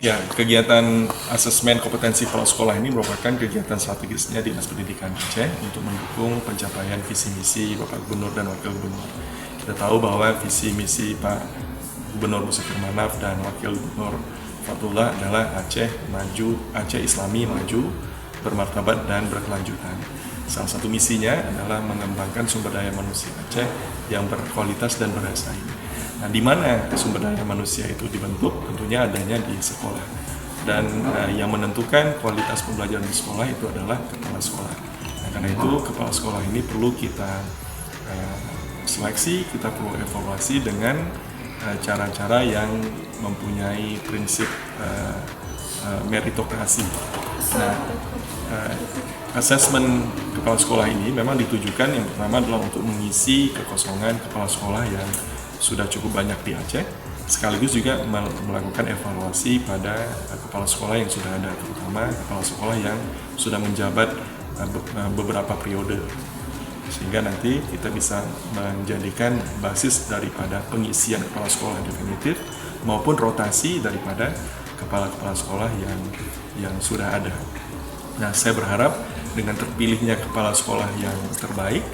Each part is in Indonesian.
Ya, kegiatan asesmen kompetensi kepala sekolah ini merupakan kegiatan strategisnya Dinas Pendidikan Aceh untuk mendukung pencapaian visi misi Bapak Gubernur dan Wakil Gubernur. Kita tahu bahwa visi misi Pak Gubernur Musafir Manaf dan Wakil Gubernur Fatullah adalah Aceh maju, Aceh Islami maju, bermartabat dan berkelanjutan. Salah satu misinya adalah mengembangkan sumber daya manusia Aceh yang berkualitas dan berhasil. Nah, di mana sumber daya manusia itu dibentuk? Tentunya adanya di sekolah. Dan yang menentukan kualitas pembelajaran di sekolah itu adalah kepala sekolah. Nah, karena itu kepala sekolah ini perlu kita seleksi, kita perlu evaluasi dengan cara-cara yang mempunyai prinsip meritokrasi. Nah, asesmen kepala sekolah ini memang ditujukan yang pertama adalah untuk mengisi kekosongan kepala sekolah yang sudah cukup banyak di Aceh, sekaligus juga melakukan evaluasi pada kepala sekolah yang sudah ada, terutama kepala sekolah yang sudah menjabat beberapa periode, sehingga nanti kita bisa menjadikan basis daripada pengisian kepala sekolah definitif maupun rotasi daripada kepala-kepala sekolah yang sudah ada. Nah, saya berharap dengan terpilihnya kepala sekolah yang terbaik,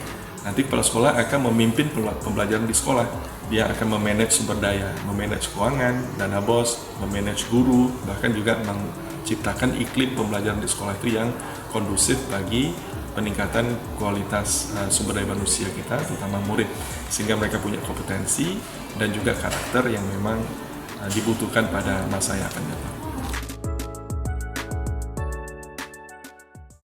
nanti kepala sekolah akan memimpin pembelajaran di sekolah. Dia akan memanage sumber daya, memanage keuangan, dana BOS, memanage guru, bahkan juga menciptakan iklim pembelajaran di sekolah itu yang kondusif bagi peningkatan kualitas sumber daya manusia kita, terutama murid, sehingga mereka punya kompetensi dan juga karakter yang memang dibutuhkan pada masa yang akan datang.